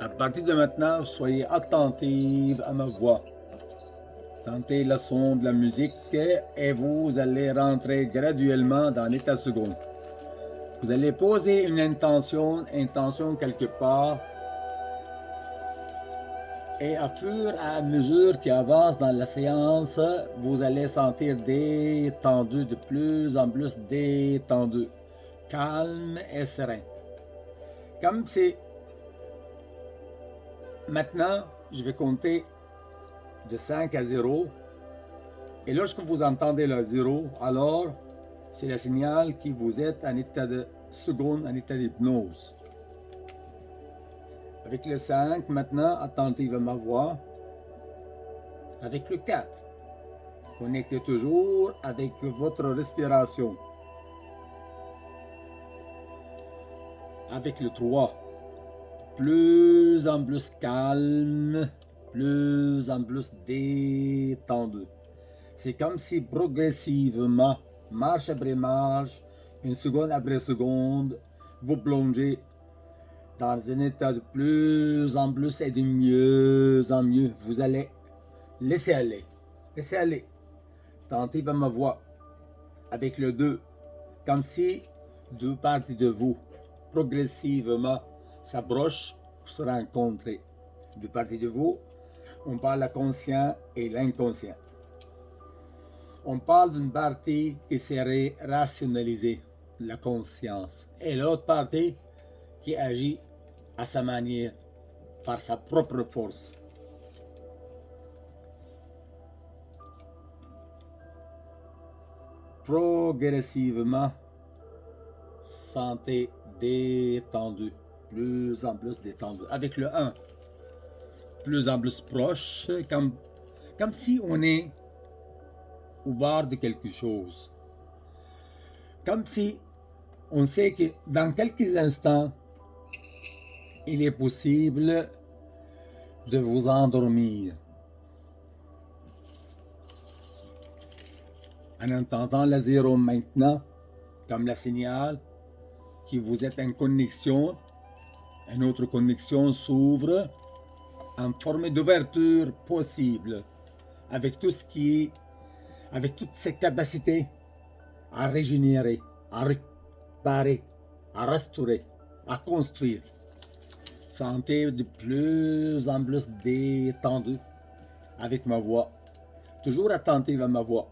À partir de maintenant, soyez attentive à ma voix. Tentez le son de la musique et vous allez rentrer graduellement dans l'état second. Vous allez poser une intention quelque part, et à fur et à mesure qu'il avance dans la séance, vous allez sentir détendu, de plus en plus détendu, calme et serein. Comme si maintenant, je vais compter de 5 à 0, et lorsque vous entendez le 0, alors c'est le signal que vous êtes en état de seconde, en état d'hypnose. Avec le 5, maintenant, attentive à ma voix. Avec le 4, connectez toujours avec votre respiration. Avec le 3, plus en plus calme, plus en plus détendu. C'est comme si progressivement, marche après marche, une seconde après seconde, vous plongez dans un état de plus en plus et de mieux en mieux. Vous allez laisser aller. Laissez aller. Tentez ma voix. Avec le 2, comme si deux parties de vous progressivement s'approchent pour se rencontrer. Deux parties de vous, on parle le conscient et l'inconscient. On parle d'une partie qui serait rationalisée, la conscience, et l'autre partie qui agit à sa manière, par sa propre force. Progressivement, sentez détendu, plus en plus détendu. Avec le 1, plus en plus proche, comme si on est au bord de quelque chose. Comme si on sait que dans quelques instants, il est possible de vous endormir. En entendant le 0 maintenant, comme le signal que vous êtes en connexion, une autre connexion s'ouvre en forme d'ouverture possible, avec tout ce qui est, avec toutes ces capacités à régénérer, à réparer, à restaurer, à construire. Sentez de plus en plus détendu avec ma voix, toujours attentive à ma voix.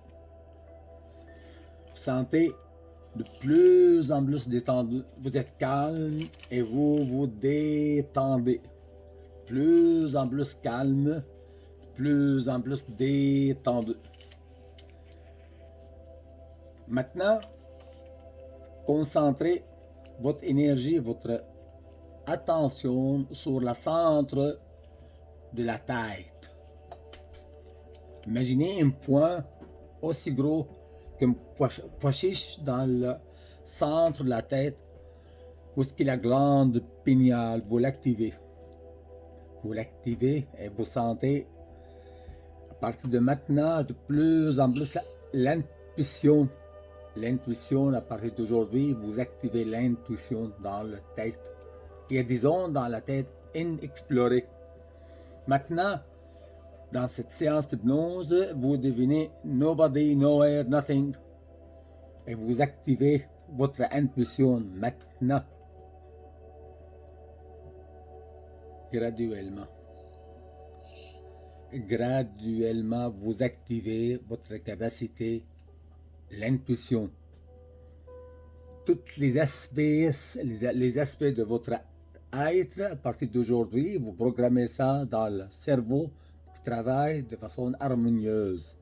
Sentez de plus en plus détendu, vous êtes calme et vous vous détendez. Plus en plus calme, plus en plus détendu. Maintenant, concentrez votre énergie, votre attention sur le centre de la tête. Imaginez un point aussi gros qu'un pois chiche dans le centre de la tête, où est-ce que la glande pinéale, vous l'activez. Vous l'activez et vous sentez, à partir de maintenant, de plus en plus l'intuition. L'intuition, à partir d'aujourd'hui, vous activez l'intuition dans la tête. Il y a des zones dans la tête inexplorées. Maintenant, dans cette séance d'hypnose, vous devenez nobody, nowhere, nothing. Et vous activez votre intuition maintenant. Graduellement. Graduellement, vous activez votre capacité, l'intuition. Tous les aspects de votre être, à partir d'aujourd'hui, vous programmez ça dans le cerveau qui travaille de façon harmonieuse.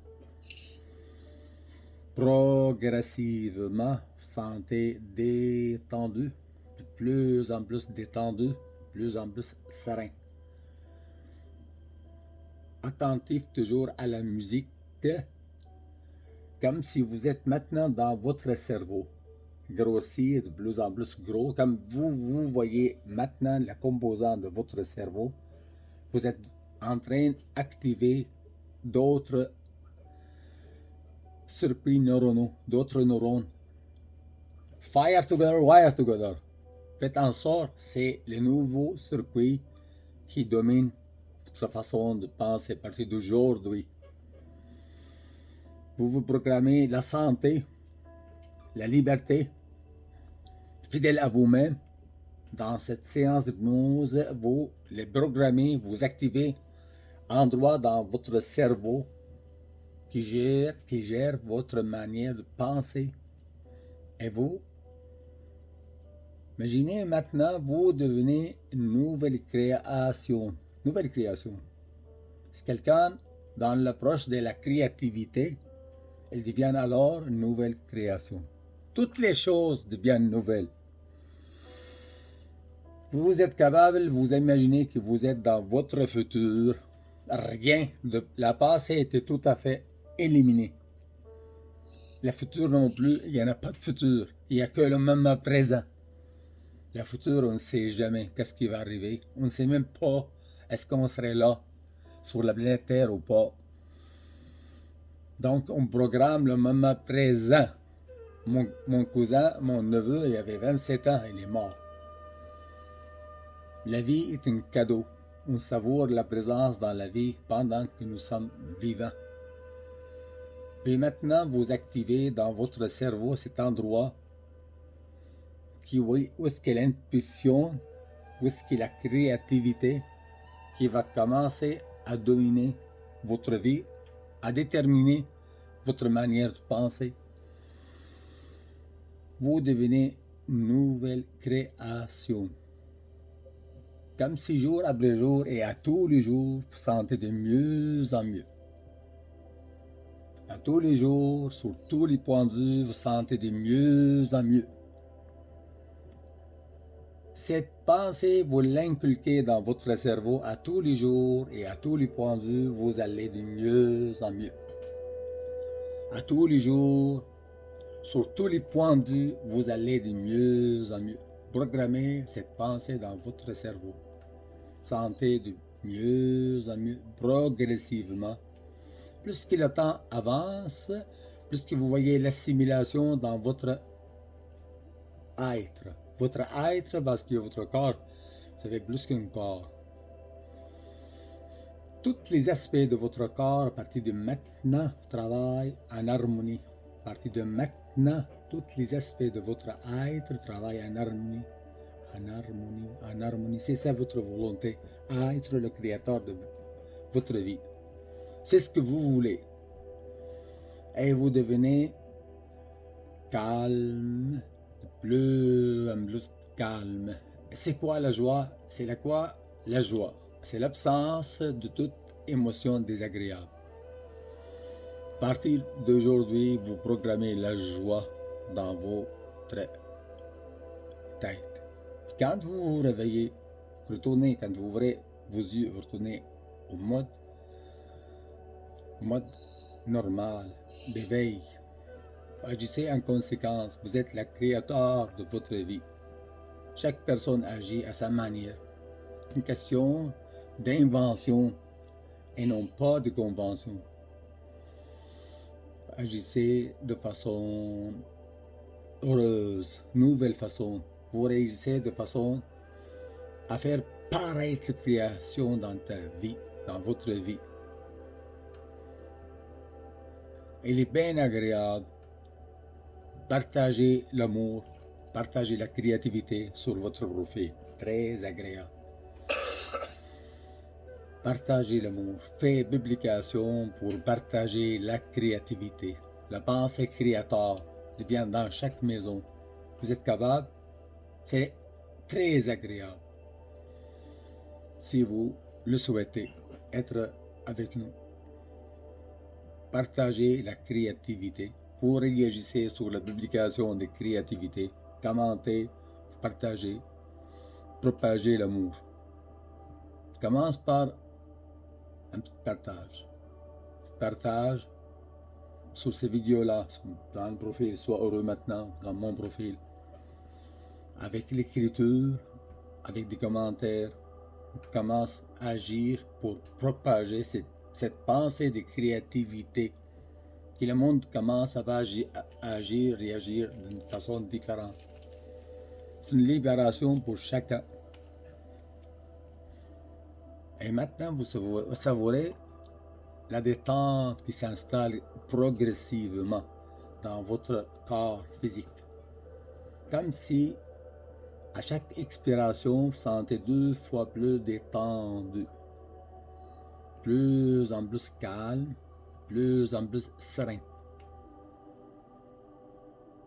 Progressivement, vous sentez détendu, de plus en plus détendu, de plus en plus serein. Attentif toujours à la musique, comme si vous êtes maintenant dans votre cerveau, grossir de plus en plus gros, comme vous voyez maintenant la composante de votre cerveau. Vous êtes en train d'activer d'autres circuits neuronaux, d'autres neurones. Fire together, wire together. Faites en sorte, c'est le nouveau circuit qui domine votre façon de penser à partir d'aujourd'hui. Vous vous programmez la santé, la liberté, fidèle à vous-même. Dans cette séance d'hypnose, vous les programmez, vous activez un endroit dans votre cerveau qui gère votre manière de penser. Et vous, imaginez maintenant, vous devenez une nouvelle création. Nouvelle création. Si quelqu'un dans l'approche de la créativité, elle devient alors une nouvelle création. Toutes les choses deviennent nouvelles. Vous êtes capable, vous imaginez que vous êtes dans votre futur. Rien de la passé était tout à fait éliminé. Le futur non plus, il n'y en a pas de futur. Il n'y a que le moment présent. Le futur, on ne sait jamais qu'est-ce qui va arriver. On ne sait même pas est-ce qu'on serait là sur la planète Terre ou pas. Donc, on programme le moment présent. Mon cousin, mon neveu, il avait 27 ans, il est mort. La vie est un cadeau. On savoure la présence dans la vie pendant que nous sommes vivants. Et maintenant, vous activez dans votre cerveau cet endroit où est-ce qu'il y a l'intuition, où est-ce qu'il y a la créativité qui va commencer à dominer votre vie, à déterminer votre manière de penser. Vous devenez une nouvelle création. Comme si jour après jour et à tous les jours, vous sentez de mieux en mieux. À tous les jours, sur tous les points de vue, vous sentez de mieux en mieux. Cette pensée, vous l'inculquez dans votre cerveau à tous les jours et à tous les points de vue, vous allez de mieux en mieux. À tous les jours, sur tous les points de vue, vous allez de mieux en mieux. Programmez cette pensée dans votre cerveau. Sentez de mieux en mieux, progressivement. Plus que le temps avance, plus que vous voyez l'assimilation dans votre être. Votre être, parce que votre corps, ça fait plus qu'un corps. Tous les aspects de votre corps, à partir de maintenant, travaillent en harmonie. À partir de maintenant, tous les aspects de votre être travaillent en harmonie. En harmonie. C'est ça votre volonté, être le créateur de votre vie. C'est ce que vous voulez. Et vous devenez calme, de plus en plus calme. C'est quoi la joie? C'est quoi la joie? C'est l'absence de toute émotion désagréable. À partir d'aujourd'hui, vous programmez la joie dans votre tête. Puis quand vous vous réveillez, retournez, quand vous ouvrez vos yeux, vous retournez au mode normal d'éveil. Agissez en conséquence. Vous êtes le créateur de votre vie. Chaque personne agit à sa manière. C'est une question d'invention et non pas de convention. Agissez de façon heureuse, nouvelle façon. Vous réagissez de façon à faire paraître la création dans ta vie, dans votre vie. Il est bien agréable. Partagez l'amour, partagez la créativité sur votre profil. Très agréable. Partagez l'amour. Faites publication pour partager la créativité. La pensée créateur devient dans chaque maison. Vous êtes capable? C'est très agréable. Si vous le souhaitez, être avec nous. Partagez la créativité. Vous réagissez sur la publication de créativité. Commentez, partagez, propagez l'amour. Commence par un petit partage. Partage sur ces vidéos-là, dans le profil, sois heureux maintenant, dans mon profil. Avec l'écriture, avec des commentaires, commence à agir pour propager cette pensée de créativité. Que le monde commence à agir, réagir d'une façon différente. C'est une libération pour chacun. Et maintenant, vous savourez la détente qui s'installe progressivement dans votre corps physique. Comme si à chaque expiration, vous sentez 2 fois plus détendu, plus en plus calme, plus en plus serein.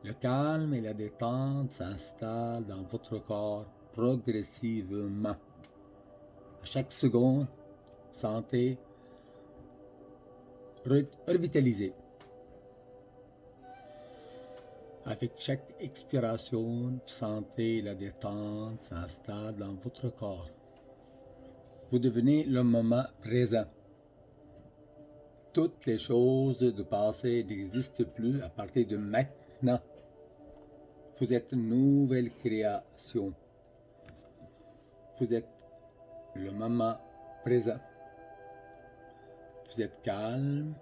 Le calme et la détente s'installent dans votre corps progressivement. À chaque seconde, sentez revitaliser. Avec chaque expiration, sentez la détente s'installe dans votre corps. Vous devenez le moment présent. Toutes les choses du passé n'existent plus à partir de maintenant. Vous êtes une nouvelle création. Vous êtes le moment présent. Vous êtes calme.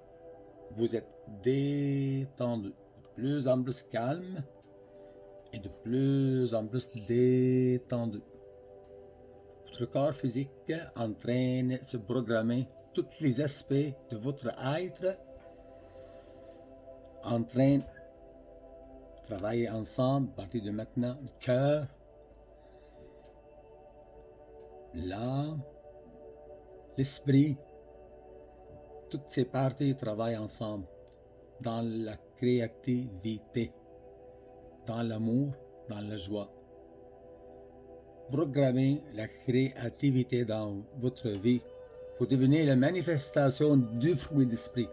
Vous êtes détendu. De plus en plus calme et de plus en plus détendu. Votre corps physique entraîne, se programmer tous les aspects de votre être, entraîne travailler ensemble à partir de maintenant, le cœur, l'âme, l'esprit, toutes ces parties travaillent ensemble dans la créativité, dans l'amour, dans la joie. Programmez la créativité dans votre vie. Vous devenez la manifestation du fruit d'esprit.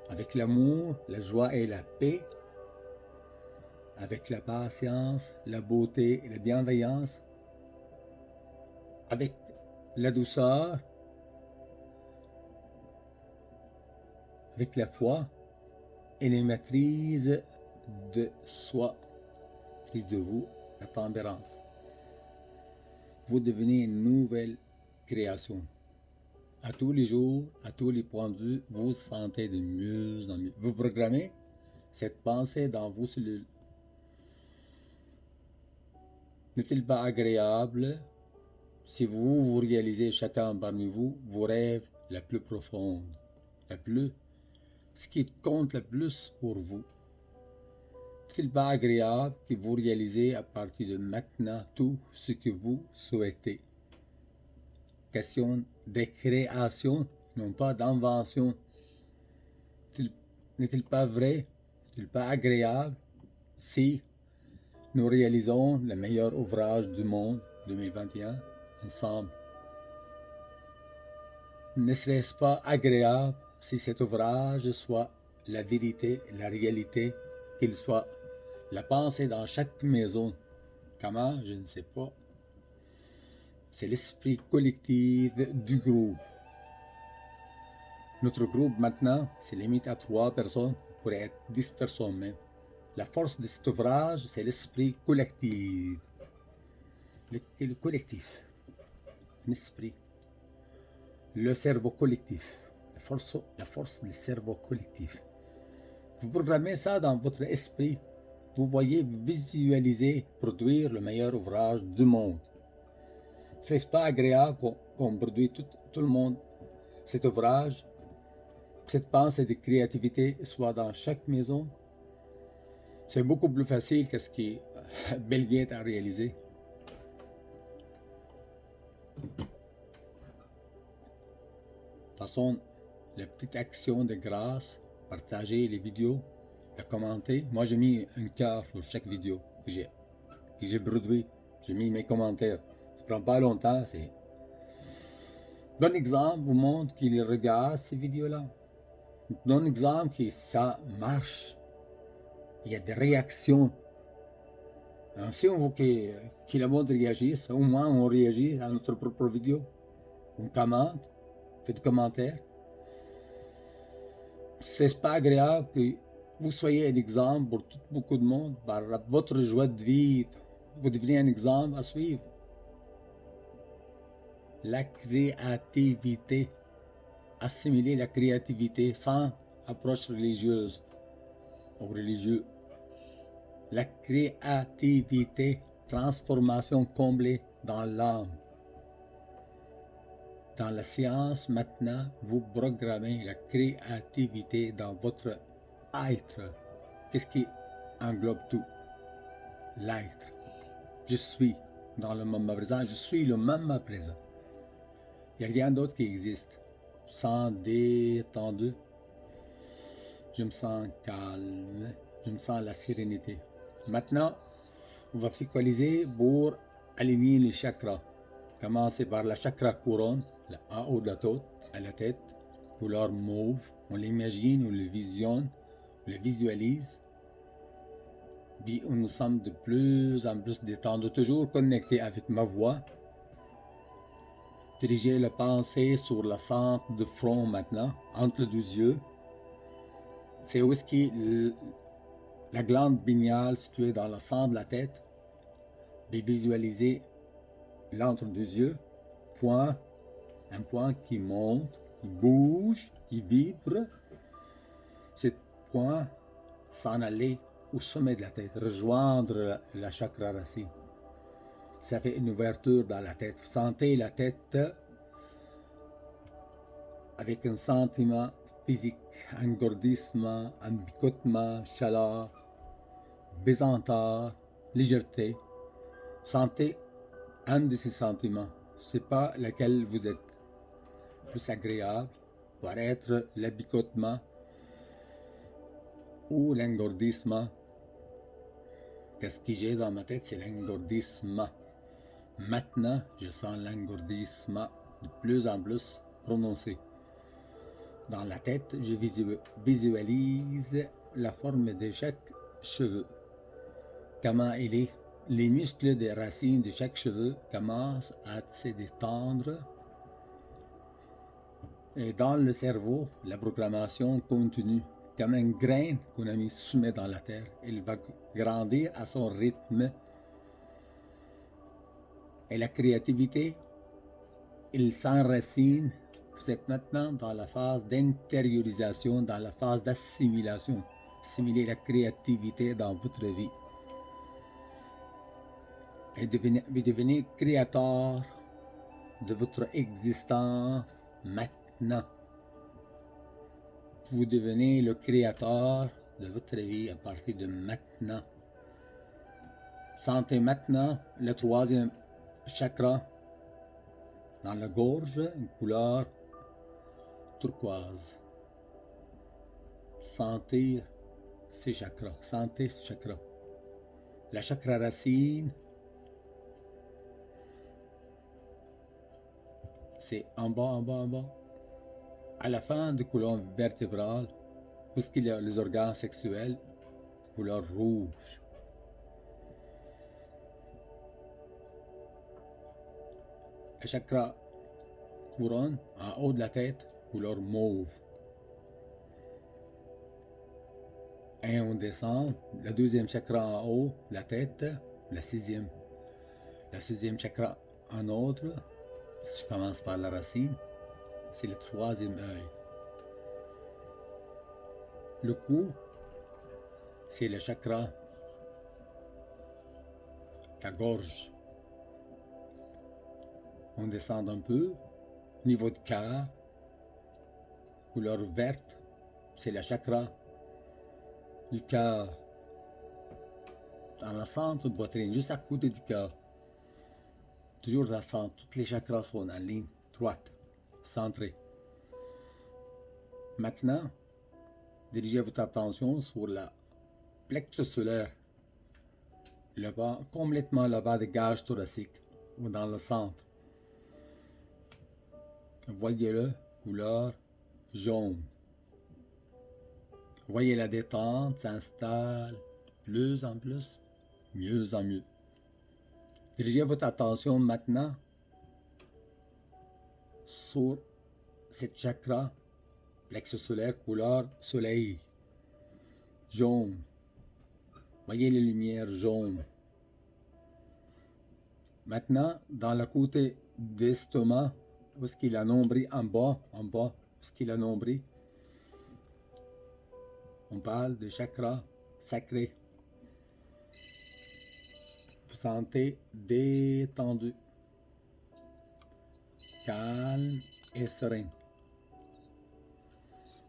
Avec l'amour, la joie et la paix, avec la patience, la beauté et la bienveillance, avec la douceur, avec la foi et la maîtrise de soi, maîtrise de vous, la tempérance. Vous devenez une nouvelle création. À tous les jours, à tous les points de vue, vous vous sentez de mieux en mieux. Vous programmez cette pensée dans vos cellules. N'est-il pas agréable si vous réalisez chacun parmi vous vos rêves la plus profonde, ce qui compte le plus pour vous? N'est-il pas agréable que vous réalisez à partir de maintenant tout ce que vous souhaitez? Question de création, non pas d'invention. N'est-il pas vrai, n'est-il pas agréable si nous réalisons le meilleur ouvrage du monde 2021 ensemble? Ne serait-ce pas agréable si cet ouvrage soit la vérité, la réalité, qu'il soit la pensée dans chaque maison? Comment? Je ne sais pas. C'est l'esprit collectif du groupe. Notre groupe maintenant se limite à 3 personnes, pourrait être 10 personnes même. La force de cet ouvrage, c'est l'esprit collectif. Le collectif. L'esprit. Le cerveau collectif. La force du cerveau collectif. Vous programmez ça dans votre esprit. Vous voyez, vous visualisez produire le meilleur ouvrage du monde. Serait-ce pas agréable qu'on produise tout le monde cet ouvrage, cette pensée de créativité soit dans chaque maison? C'est beaucoup plus facile que ce qui Bill Gates a réalisé. De toute façon, la petite action de grâce, partager les vidéos, la commenter. Moi, j'ai mis un cœur sur chaque vidéo que j'ai produit. J'ai mis mes commentaires. Ça prend pas longtemps. C'est bon exemple au monde qui regarde ces vidéos-là. Bon exemple que ça marche. Il y a des réactions. Alors, si on veut que le monde réagisse, au moins on réagit à notre propre vidéo. On commente, fait des commentaires. C'est pas agréable que vous soyez un exemple pour beaucoup de monde par votre joie de vivre. Vous devenez un exemple à suivre. La créativité. Assimiler la créativité sans approche religieuse ou religieux. La créativité, transformation comblée dans l'âme. Dans la séance, maintenant, vous programmez la créativité dans votre être. Qu'est-ce qui englobe tout? L'être. Je suis dans le moment présent, je suis le moment présent. Il n'y a rien d'autre qui existe. Je me sens détendu, je me sens calme, je me sens la sérénité. Maintenant, on va focaliser pour aligner les chakras. Commencer par la chakra couronne, en haut de la tête, à la tête, couleur mauve. On l'imagine, on le visionne, on le visualise. Puis nous sommes de plus en plus détendus, toujours connectés avec ma voix. Dirigez la pensée sur le centre du front maintenant, entre les deux yeux. C'est où est la glande pinéale située dans le centre de la tête. Puis visualisez l'entre deux yeux, un point qui monte, qui bouge, qui vibre. Ce point s'en aller au sommet de la tête, rejoindre la chakra racine. Ça fait une ouverture dans la tête. Vous sentez la tête avec un sentiment physique, engourdissement, un picotement, chaleur, bésanteur, légèreté. Sentez un de ces sentiments. C'est pas lequel vous êtes. Plus agréable, pour être le picotement ou l'engourdissement. Qu'est-ce que j'ai dans ma tête? C'est l'engourdissement. Maintenant, je sens l'engourdissement de plus en plus prononcé. Dans la tête, je visualise la forme de chaque cheveu. Comment il est. Les muscles des racines de chaque cheveu commencent à se détendre. Et dans le cerveau, la programmation continue. Comme une graine qu'on a mis semée dans la terre. Il va grandir à son rythme. Et la créativité, il s'enracine. Vous êtes maintenant dans la phase d'intériorisation, dans la phase d'assimilation. Assimiler la créativité dans votre vie. Et vous devenez créateur de votre existence maintenant. Vous devenez le créateur de votre vie à partir de maintenant. Sentez maintenant le troisième chakra dans la gorge, une couleur turquoise. Sentez ces chakras, sentez ce chakra. La chakra racine, c'est en bas, en bas, en bas. À la fin de colonne vertébrale, où est-ce qu'il y a les organes sexuels, couleur rouge. Le chakra couronne, en haut de la tête, couleur mauve. Et on descend, le deuxième chakra en haut, la tête, la sixième chakra en autre. Je commence par la racine, c'est le troisième œil. Le cou, c'est le chakra, la gorge. On descend un peu, niveau de cœur, couleur verte, c'est le chakra du cœur. Dans le centre de poitrine, juste à côté du cœur. Toujours dans le centre, tous les chakras sont en ligne droite, centrés. Maintenant, dirigez votre attention sur la plexus solaire, le bas, complètement le bas de cage thoracique, ou dans le centre. Voyez-le, couleur jaune. Voyez la détente s'installe de plus en plus, mieux en mieux. Dirigez votre attention maintenant sur cette chakra, plexus solaire, couleur soleil, jaune. Voyez les lumières jaunes. Maintenant, dans le côté d'estomac, où est-ce qu'il a nombril en bas, où est-ce qu'il a nombril? On parle de chakra sacré. Vous sentez détendu, calme, et serein.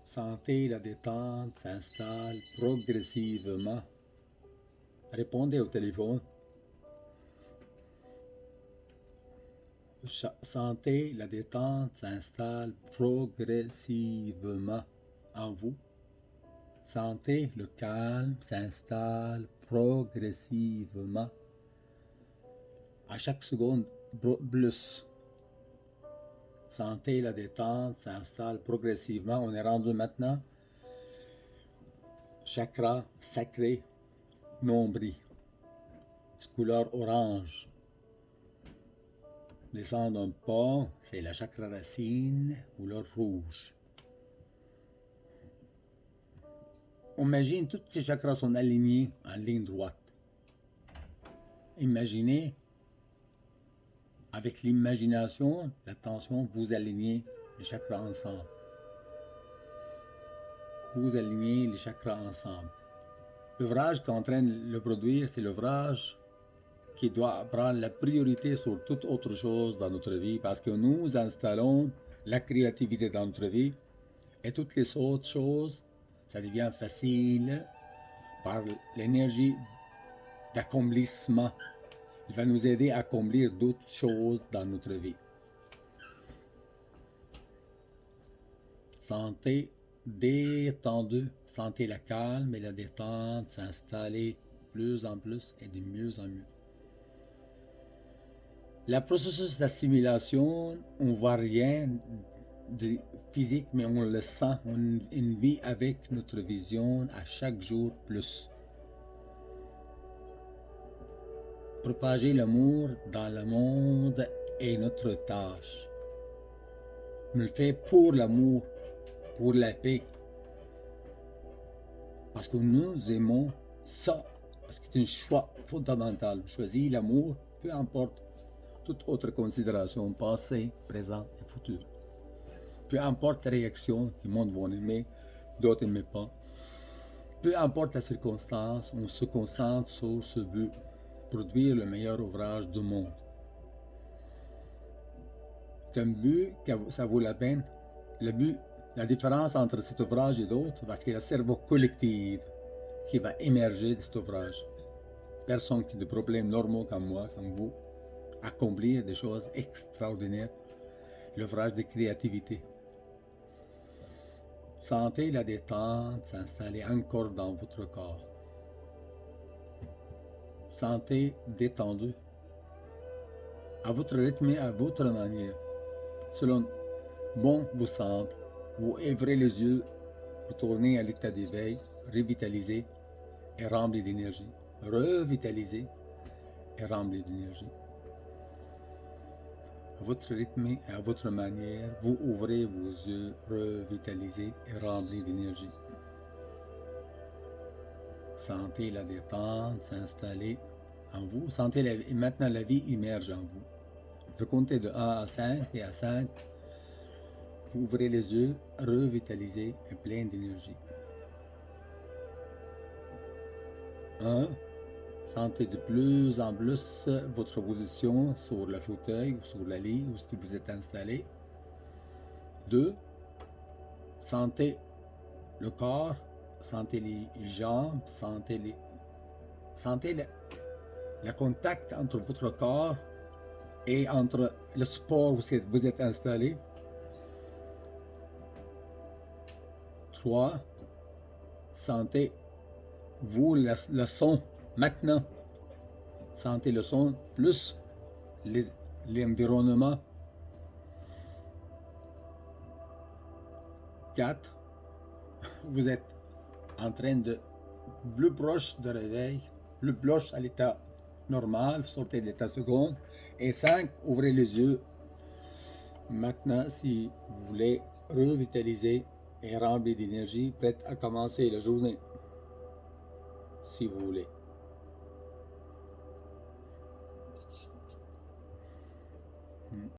Sentez la détente s'installe progressivement. Répondez au téléphone. Sentez la détente s'installe progressivement en vous. Sentez le calme s'installe progressivement. À chaque seconde, plus. Sentez la détente s'installe progressivement. On est rendu maintenant. Chakra sacré, nombril. Couleur orange. Descendre un pas, c'est la chakra racine, couleur rouge. Imagine toutes ces chakras sont alignés en ligne droite. Imaginez, avec l'imagination, l'attention, vous alignez les chakras ensemble. Vous alignez les chakras ensemble. L'ouvrage qui est en train de le produire, c'est l'ouvrage qui doit prendre la priorité sur toute autre chose dans notre vie, parce que nous installons la créativité dans notre vie et toutes les autres choses, ça devient facile par l'énergie d'accomplissement. Il va nous aider à accomplir d'autres choses dans notre vie. Sentez détendu, sentez la calme et la détente s'installer plus en plus et de mieux en mieux. Le processus d'assimilation, on ne voit rien de physique, mais on le sent. On vit avec notre vision à chaque jour plus. Propager l'amour dans le monde est notre tâche. On le fait pour l'amour, pour la paix. Parce que nous aimons ça. Parce que c'est un choix fondamental. Choisir l'amour, peu importe toute autre considération, passé, présent et futur. Peu importe la réaction, que le monde va aimer, d'autres n'aiment pas. Peu importe la circonstance, on se concentre sur ce but, produire le meilleur ouvrage du monde. C'est un but que ça vaut la peine. Le but, la différence entre cet ouvrage et d'autres, parce qu'il y a le cerveau collectif qui va émerger de cet ouvrage. Personne qui a des problèmes normaux comme moi, comme vous, accomplir des choses extraordinaires, l'ouvrage de créativité. Sentez la détente s'installer encore dans votre corps. Sentez détendu, à votre rythme et à votre manière, selon bon vous semble. Vous ouvrez les yeux, retournez à l'état d'éveil, revitalisé et rempli d'énergie. Revitalisé et rempli d'énergie. À votre rythme et à votre manière, vous ouvrez vos yeux revitalisés et remplis d'énergie. Sentez la détente s'installer en vous. Sentez maintenant la vie immerge en vous. Vous comptez de 1 à 5 et à 5, vous ouvrez les yeux revitalisés et pleins d'énergie. 1. Sentez de plus en plus votre position sur le fauteuil ou sur le lit où vous êtes installé. 2. Sentez le corps, sentez les jambes, sentez le contact entre votre corps et entre le support où vous êtes installé. 3. Sentez vous le son. Maintenant, sentez le son plus l'environnement. 4. Vous êtes en train de plus proche de réveil, plus proche à l'état normal, sortez de l'état second. Et 5. Ouvrez les yeux. Maintenant, si vous voulez revitaliser et remplir d'énergie, prête à commencer la journée, si vous voulez.